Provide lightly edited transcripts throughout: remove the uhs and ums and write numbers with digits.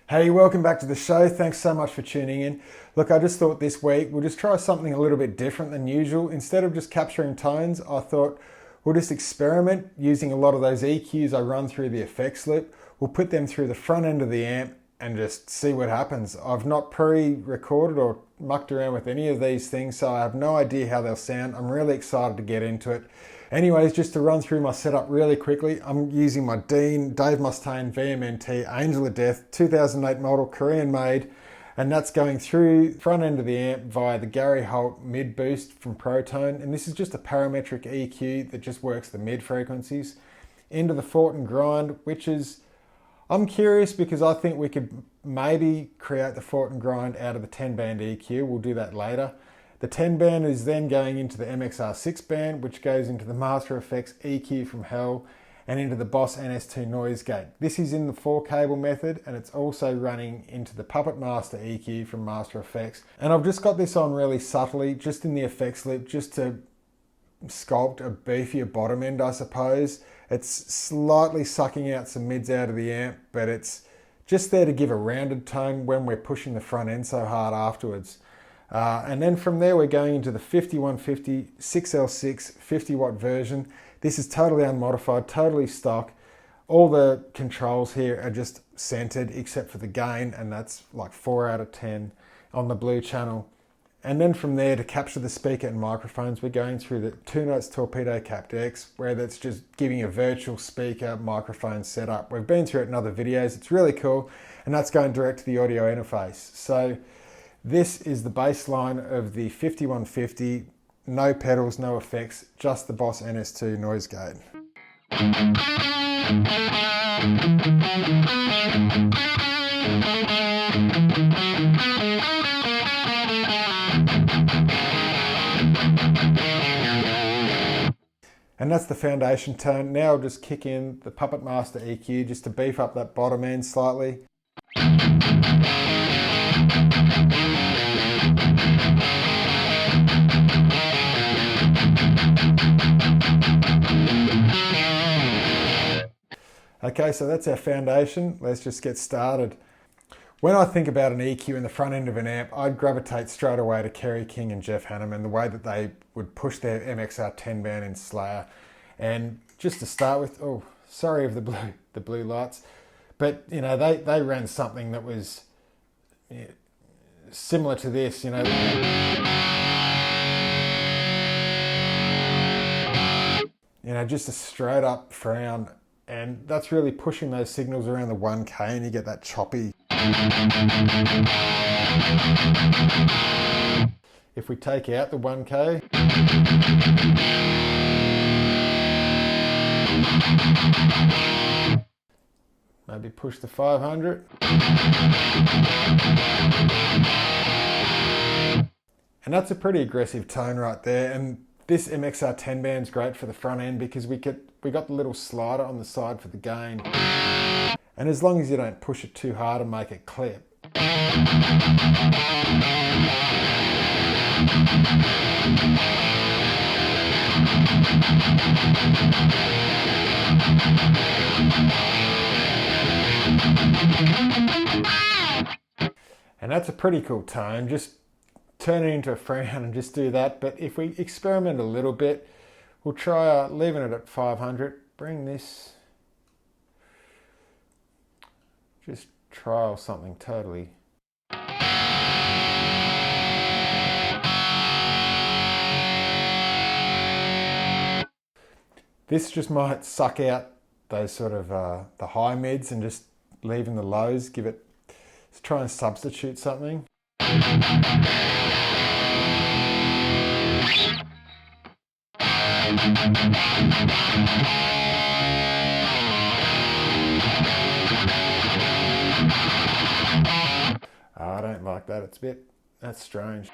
Hey, welcome back to the show. Thanks so much for tuning in. Look, I just thought this week we'll just try something a little bit different than usual. Instead of just capturing tones, I thought we'll just experiment using a lot of those EQs I run through the effects loop. We'll put them through the front end of the amp and just see what happens. I've not pre-recorded or mucked around with any of these things, so I have no idea how they'll sound. I'm really excited to get into it. Anyways, just to run through my setup really quickly, I'm using my Dave Mustaine VMNT Angel of Death 2008 model, Korean made, and that's going through front end of the amp via the Gary Holt mid boost from Protone, and this is just a parametric EQ that just works the mid frequencies, into the Fortin Grind, which is, I'm curious because I think we could maybe create the Fortin Grind out of the 10 band EQ. We'll do that later. The 10 band is then going into the MXR 6 band, which goes into the Master Effects EQ from Hell and into the Boss NS2 noise gate. This is in the 4 cable method, and it's also running into the Puppet Master EQ from Master Effects. And I've just got this on really subtly, just in the effects loop, just to sculpt a beefier bottom end, I suppose. It's slightly sucking out some mids out of the amp, but it's just there to give a rounded tone when we're pushing the front end so hard afterwards. And then from there we're going into the 5150 6L6 50 watt version. This is totally unmodified, totally stock. All the controls here are just centered except for the gain, and that's like 4 out of 10 on the blue channel. And then from there, to capture the speaker and microphones, we're going through the 2 Notes Torpedo Captor X, where that's just giving a virtual speaker microphone setup. We've been through it in other videos. It's really cool, and that's going direct to the audio interface. So this is the baseline of the 5150, no pedals, no effects, just the Boss NS2 noise gate. And that's the foundation tone. Now I'll just kick in the Puppet Master EQ just to beef up that bottom end slightly. Okay, so that's our foundation. Let's just get started. When I think about an EQ in the front end of an amp, I'd gravitate straight away to Kerry King and Jeff Hanneman, the way that they would push their MXR 10 band in Slayer. And just to start with, oh, sorry of the blue lights, but you know, they ran something that was similar to this, you know. You know, just a straight up frown. And that's really pushing those signals around the 1K, and you get that choppy. If we take out the 1K, maybe push the 500. And that's a pretty aggressive tone right there. And this MXR 10 band is great for the front end because we got the little slider on the side for the gain. And as long as you don't push it too hard and make it clip. And that's a pretty cool tone. Just turn it into a frown and just do that. But if we experiment a little bit, we'll try leaving it at 500. Bring this, just trial something totally. This just might suck out those sort of the high mids and just leaving the lows. Let's try and substitute something. I don't like that. That's strange.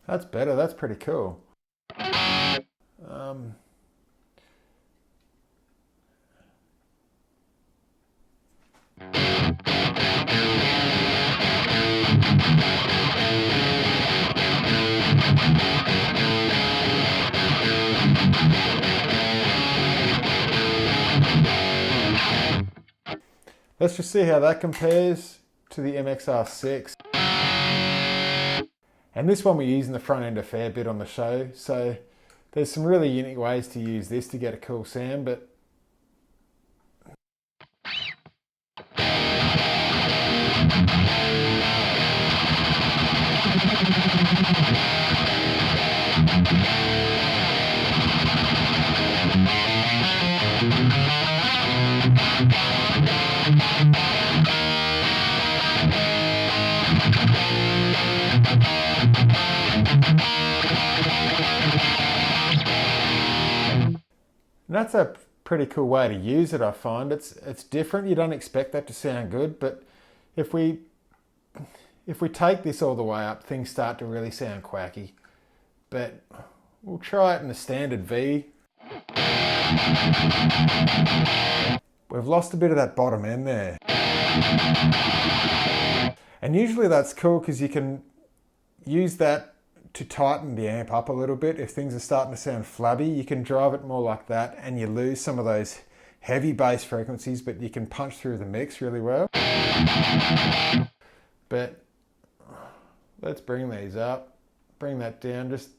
That's better. That's pretty cool. let's just see how that compares to the MXR6. And this one we're using the front end a fair bit on the show, so there's some really unique ways to use this to get a cool sound, but and that's a pretty cool way to use it, I find. It's different. You don't expect that to sound good, but if we take this all the way up, things start to really sound quacky. But we'll try it in the standard V. We've lost a bit of that bottom end there. And usually that's cool because you can use that to tighten the amp up a little bit. If things are starting to sound flabby, you can drive it more like that and you lose some of those heavy bass frequencies, but you can punch through the mix really well. But let's bring these up, bring that down just.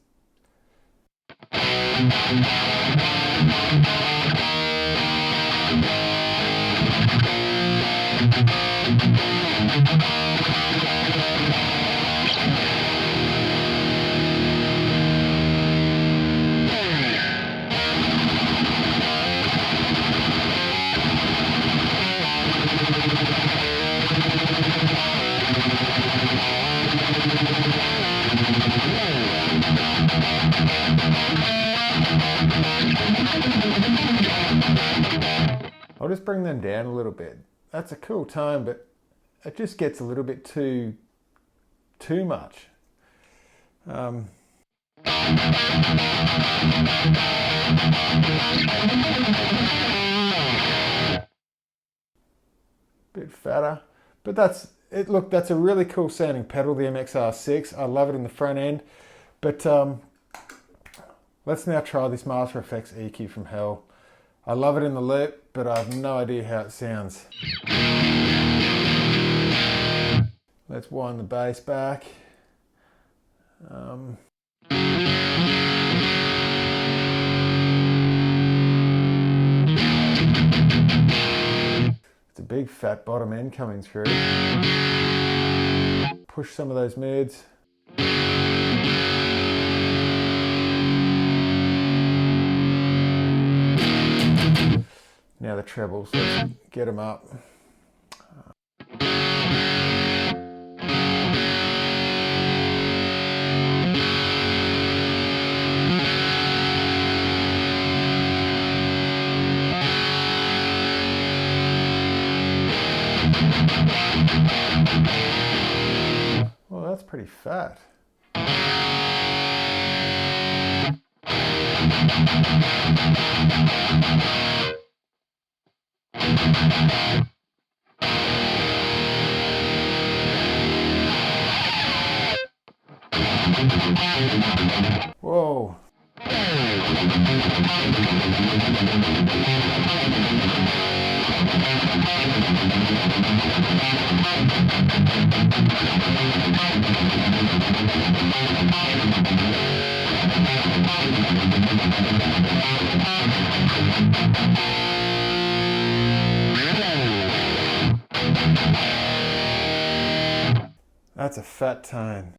I'll just bring them down a little bit. That's a cool tone, but it just gets a little bit too much. Bit fatter, but that's it. Look, that's a really cool sounding pedal, the MXR6. I love it in the front end, but let's now try this Master Effects EQ from hell. I love it in the loop, but I have no idea how it sounds. Let's wind the bass back. It's a big fat bottom end coming through. Push some of those mids. Now the trebles, let's get them up. Well, that's pretty fat. Whoa. That's a fat tone.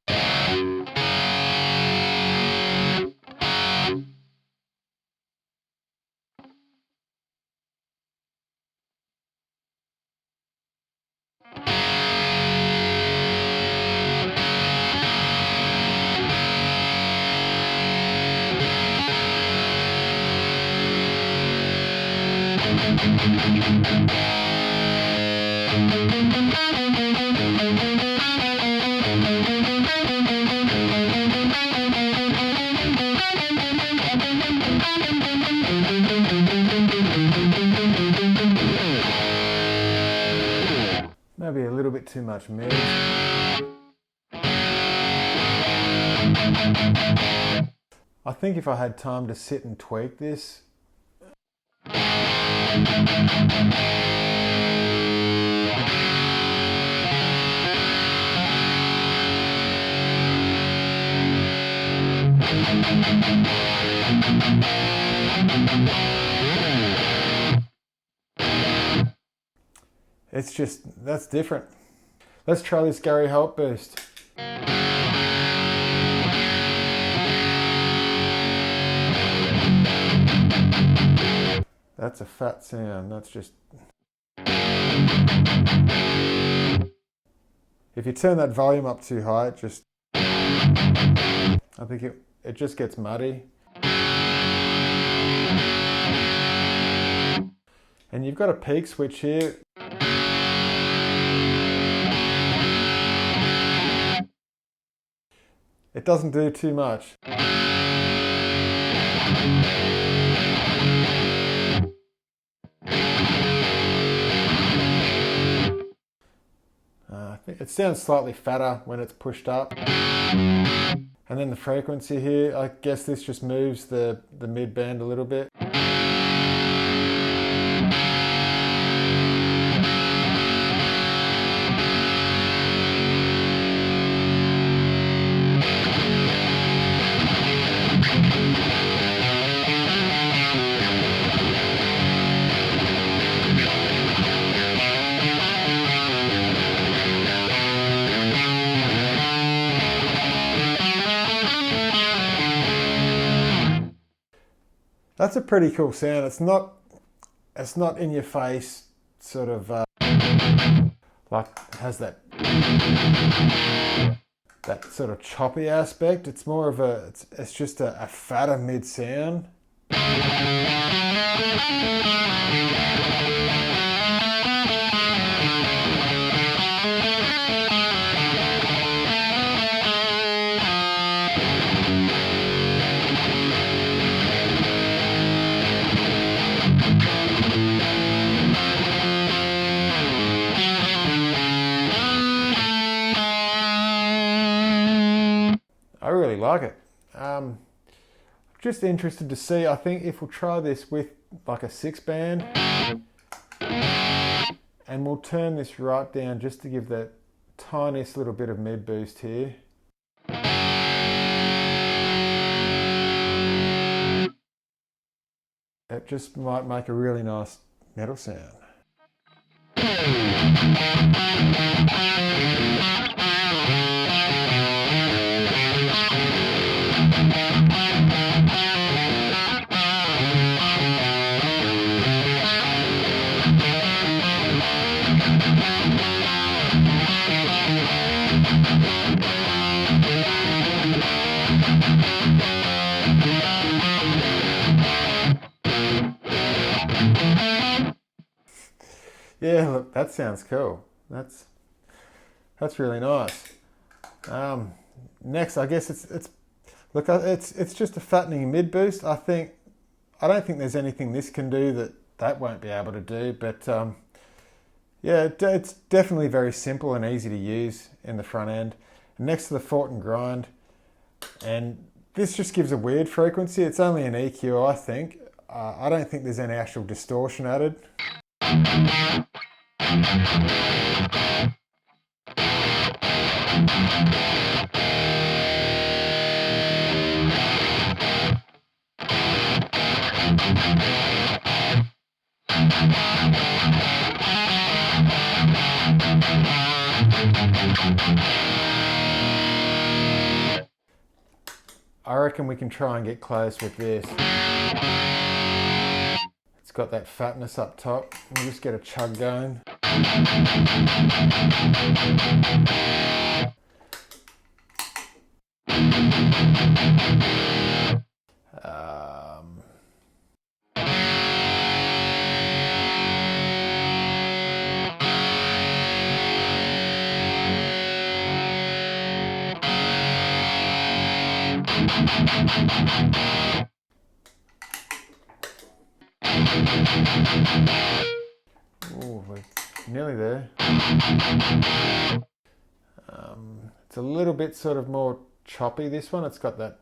Maybe a little bit too much mid. I think if I had time to sit and tweak this, It's just, that's different. Let's try this Gary Holt boost. That's a fat sound. That's just... If you turn that volume up too high, it just... I think it just gets muddy. And you've got a peak switch here. It doesn't do too much. I think it sounds slightly fatter when it's pushed up. And then the frequency here, I guess this just moves the mid band a little bit. That's a pretty cool sound. It's not in your face, sort of like has that sort of choppy aspect. It's more of it's just a fatter mid sound. I really like it. Just interested to see, I think if we'll try this with like a 6-band and we'll turn this right down just to give that tiniest little bit of mid boost here. It just might make a really nice metal sound. Yeah, look, that sounds cool. That's really nice. Next, I guess it's just a fattening mid boost. I don't think there's anything this can do that won't be able to do. But yeah, it's definitely very simple and easy to use in the front end. Next to the Fortin Grind, and this just gives a weird frequency. It's only an EQ, I think. I don't think there's any actual distortion added. I reckon we can try and get close with this. It's got that fatness up top. We'll just get a chug going. Oh, we're nearly there. It's a little bit sort of more choppy, this one. It's got that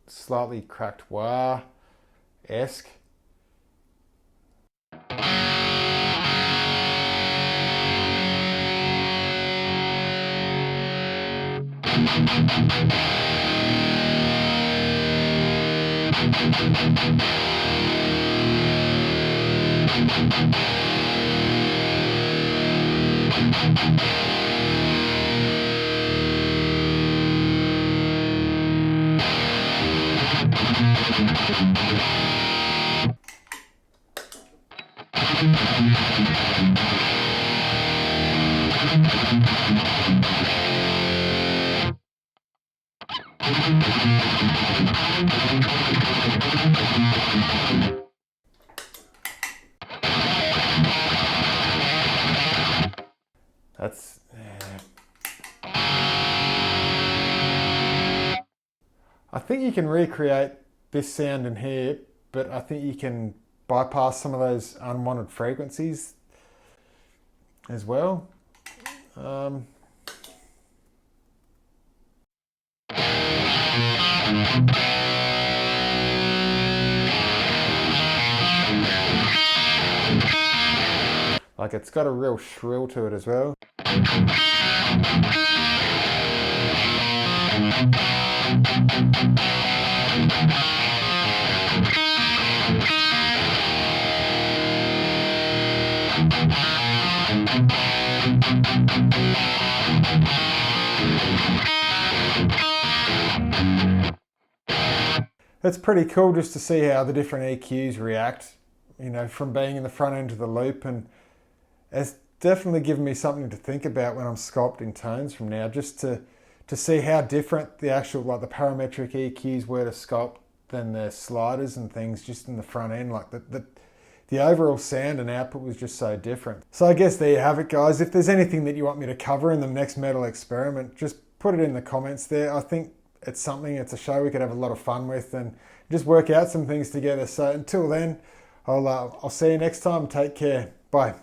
slightly cracked wah-esque. That's... I think you can recreate this sound in here, but I think you can bypass some of those unwanted frequencies as well. Like, it's got a real shrill to it as well. It's pretty cool just to see how the different EQs react, you know, from being in the front end of the loop, and it's definitely given me something to think about when I'm sculpting tones from now, just to see how different the actual, like the parametric EQs were to sculpt than the sliders and things just in the front end. Like the overall sound and output was just so different. So I guess there you have it, guys. If there's anything that you want me to cover in the next metal experiment, just put it in the comments there. I think it's a show we could have a lot of fun with and just work out some things together. So until then, I'll see you next time. Take care. Bye.